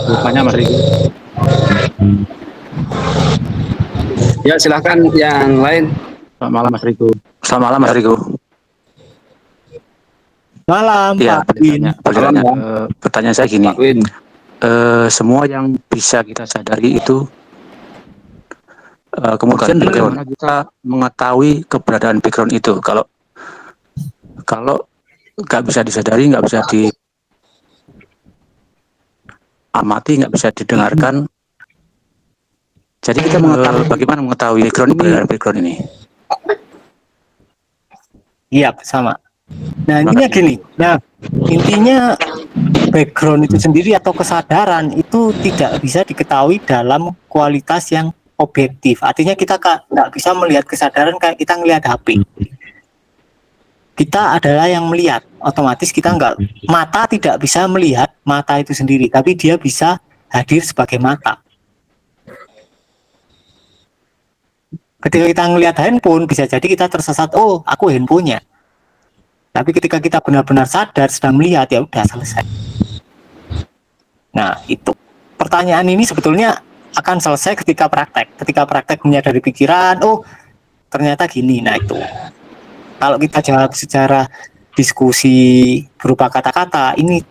Lukanya Mas Riko. Ya, silahkan yang lain. Selamat malam Mas Riko. Selamat malam Mas Riko. Malam Ya, Pak Win. boleh tanya. Pertanyaan saya gini, Pak Win. semua yang bisa kita sadari itu, kemudian bagaimana kita mengetahui keberadaan background itu? Kalau nggak bisa disadari, nggak bisa diamati, nggak bisa didengarkan, jadi kita bagaimana mengetahui background ini? Iya, sama. Nah, intinya gini. Nah, intinya background itu sendiri atau kesadaran itu tidak bisa diketahui dalam kualitas yang objektif. Artinya kita nggak bisa melihat kesadaran kayak kita ngelihat HP. Kita adalah yang melihat. Otomatis kita mata tidak bisa melihat mata itu sendiri, tapi dia bisa hadir sebagai mata. Ketika kita ngelihat handphone, bisa jadi kita tersesat, oh aku handphonenya. Tapi ketika kita benar-benar sadar sedang melihat, ya udah selesai. Nah, itu. Pertanyaan ini sebetulnya akan selesai ketika praktek. Ketika praktek menyadari pikiran, oh ternyata gini. Nah, itu. Kalau kita jawab secara diskusi berupa kata-kata, ini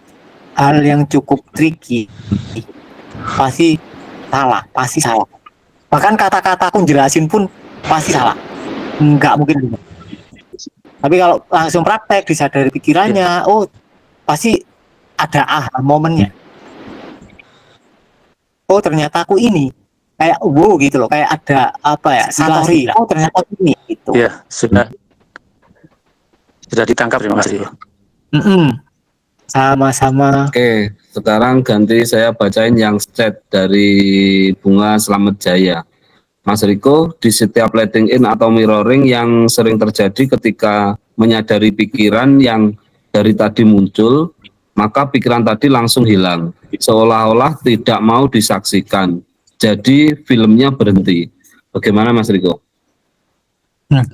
hal yang cukup tricky. Pasti salah. Bahkan kata-kata aku jelasin pun pasti salah. Enggak mungkin. Tapi kalau langsung praktek disadari pikirannya, oh pasti ada aha momennya. Oh ternyata aku ini kayak wow gitu loh, kayak ada apa ya, satori. Oh ternyata ini gitu. Ya, sudah ditangkap, terima kasih. Sama-sama. Oke, sekarang ganti saya bacain yang chat dari Bunga Slamet Jaya. Mas Riko, di setiap letting in atau mirroring yang sering terjadi ketika menyadari pikiran yang dari tadi muncul, maka pikiran tadi langsung hilang, seolah-olah tidak mau disaksikan. Jadi filmnya berhenti. Bagaimana Mas Riko?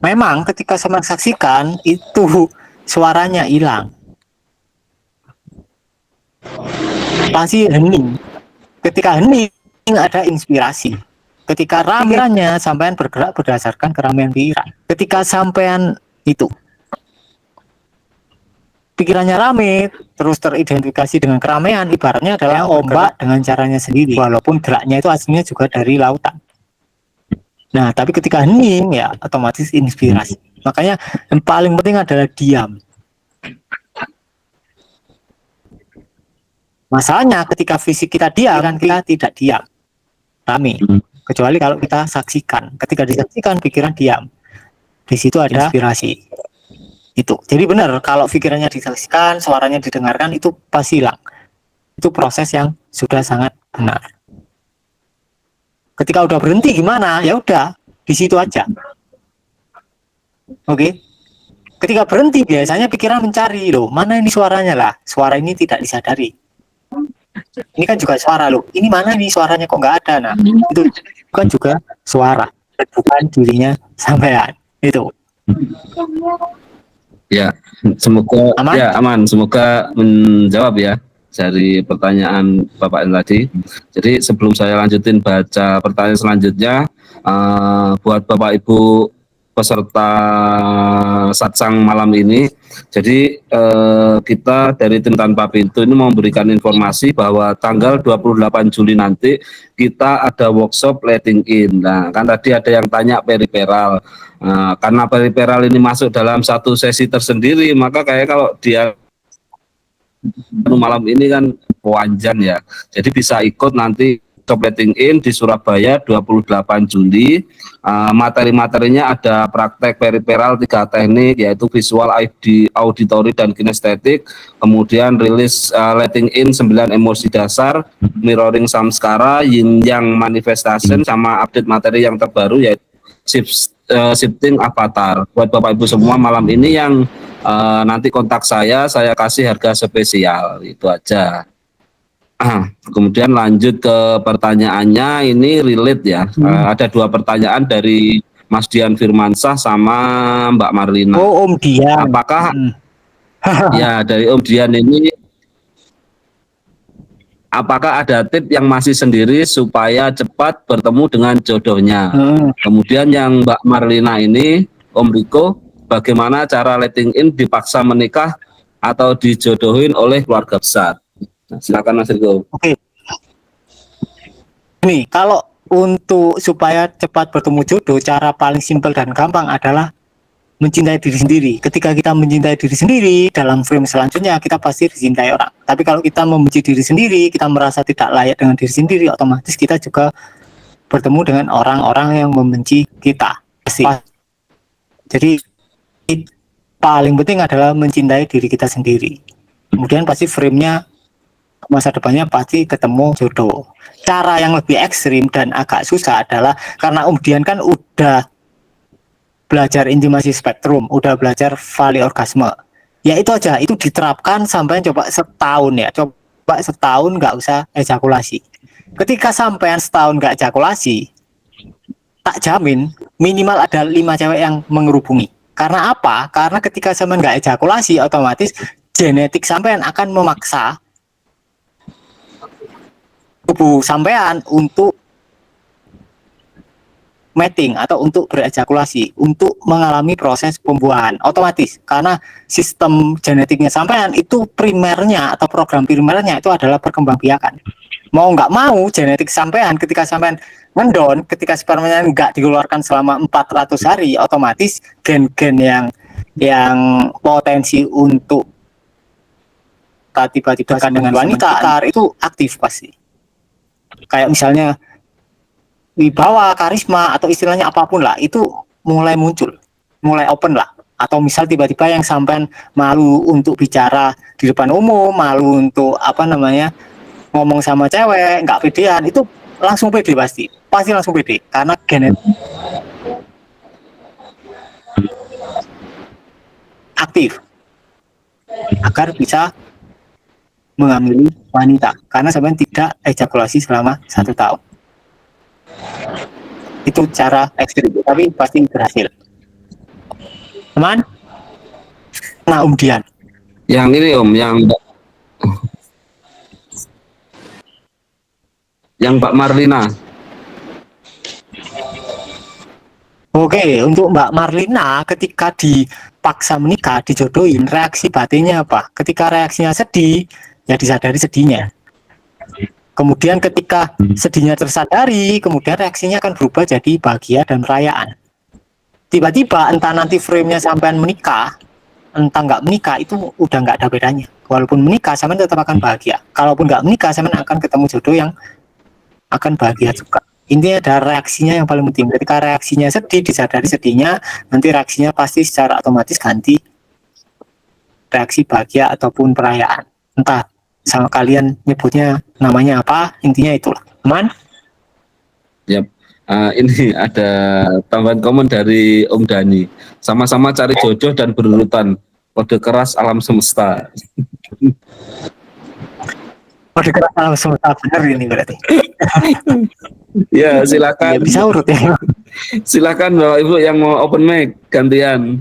Memang ketika saya menyaksikan itu suaranya hilang. Pasti hening. Ketika hening ada inspirasi. Ketika ramainya sampean bergerak berdasarkan keramaian pikiran. Ketika sampean itu pikirannya rame, terus teridentifikasi dengan keramaian, ibaratnya adalah ombak dengan caranya sendiri. Walaupun geraknya itu aslinya juga dari lautan. Nah, tapi ketika hening ya otomatis inspirasi. Makanya yang paling penting adalah diam. Masalahnya ketika fisik kita diam, kita tidak diam, rame. Kecuali kalau kita saksikan. Ketika disaksikan, pikiran diam. Di situ ada inspirasi. Itu. Jadi benar, kalau pikirannya disaksikan, suaranya didengarkan, itu pasti hilang. Itu proses yang sudah sangat benar. Ketika udah berhenti gimana? Ya udah, di situ aja. Oke. Ketika berhenti biasanya pikiran mencari, loh, mana ini suaranya lah? Suara ini tidak disadari. Ini kan juga suara loh. Ini mana nih suaranya kok nggak ada? Nah, itu kan juga suara, bukan dirinya sampean. Itu. Ya, semoga aman? Ya aman. Semoga menjawab ya dari pertanyaan Bapak tadi. Jadi sebelum saya lanjutin baca pertanyaan selanjutnya, buat Bapak Ibu peserta satsang malam ini, jadi kita dari tim Tanpa Pintu ini memberikan informasi bahwa tanggal 28 Juli nanti kita ada workshop letting in. Nah, kan tadi ada yang tanya periperal. Karena periperal ini masuk dalam satu sesi tersendiri, maka kayak kalau dia malam ini kan panjang ya, jadi bisa ikut nanti letting in di Surabaya 28 Juli. Materi-materinya ada praktek periperal 3 teknik, yaitu visual, auditory, dan kinestetik. Kemudian rilis letting in 9 emosi dasar, mirroring samskara, yin yang manifestation, sama update materi yang terbaru yaitu shifting avatar. Buat Bapak Ibu semua malam ini yang nanti kontak saya kasih harga spesial. Itu aja. Kemudian lanjut ke pertanyaannya, ini relate ya. Ada 2 pertanyaan dari Mas Dian Firmansyah sama Mbak Marlina. Oh, Om Dian. Apakah ya dari Om Dian ini, apakah ada tip yang masih sendiri supaya cepat bertemu dengan jodohnya? Kemudian yang Mbak Marlina ini, Om Riko, bagaimana cara letting in dipaksa menikah atau dijodohin oleh keluarga besar? Nah, silakan Mas Riko. Oke. Ini kalau untuk supaya cepat bertemu jodoh, cara paling simpel dan gampang adalah mencintai diri sendiri. Ketika kita mencintai diri sendiri, dalam frame selanjutnya kita pasti dicintai orang. Tapi kalau kita membenci diri sendiri, kita merasa tidak layak dengan diri sendiri, otomatis kita juga bertemu dengan orang-orang yang membenci kita. Pasti. Jadi paling penting adalah mencintai diri kita sendiri. Kemudian pasti frame-nya masa depannya pasti ketemu jodoh. Cara yang lebih ekstrim dan agak susah adalah karena Om Dian kan udah belajar intimasi spektrum, udah belajar vali orgasme. Ya itu aja, itu diterapkan sampai coba setahun ya. Coba setahun nggak usah ejakulasi. Ketika sampean setahun nggak ejakulasi, tak jamin minimal ada 5 cewek yang mengerubungi. Karena apa? Karena ketika sampean nggak ejakulasi, otomatis genetik sampean akan memaksa tubuh sampean untuk mating atau untuk berejakulasi, untuk mengalami proses pembuahan otomatis, karena sistem genetiknya sampean itu primernya atau program primernya itu adalah perkembangbiakan. Mau nggak mau genetik sampean ketika sampean mendon, ketika spermanya nggak dikeluarkan selama 400 hari, otomatis gen-gen yang potensi untuk tiba-tiba dengan wanita itu aktif pasti. Kayak misalnya wibawa, karisma, atau istilahnya apapun lah, itu mulai muncul, mulai open lah. Atau misal tiba-tiba yang sampean malu untuk bicara di depan umum, malu untuk ngomong sama cewek, nggak pedean, itu langsung pede pasti langsung pede, karena genetik aktif agar bisa mengambil wanita, karena sampean tidak ejakulasi selama 1 tahun. Itu cara ekstrim, tapi pasti berhasil. Teman? Nah, Om Dian. Yang ini Om, yang Mbak Marlina. Oke, untuk Mbak Marlina ketika dipaksa menikah, dijodohin, reaksi batinnya apa? Ketika reaksinya sedih, ya disadari sedihnya. Kemudian ketika sedihnya tersadari, kemudian reaksinya akan berubah jadi bahagia dan perayaan. Tiba-tiba entah nanti frame-nya sampean menikah, entah nggak menikah, itu udah nggak ada bedanya. Walaupun menikah, sampean tetap akan bahagia. Kalaupun nggak menikah, sampean akan ketemu jodoh yang akan bahagia juga. Intinya ada reaksinya yang paling penting. Ketika reaksinya sedih, disadari sedihnya, nanti reaksinya pasti secara otomatis ganti reaksi bahagia ataupun perayaan. Entah sama kalian nyebutnya namanya apa, intinya itulah. Aman? Yap. Ini ada tambahan komen dari Om Dani. Sama-sama cari jodoh dan berurutan. Kode keras alam semesta. Kode keras alam semesta, benar ini berarti. Ya, silakan. Ya, bisa urut ya. Silakan Bapak Ibu yang mau open mic gantian.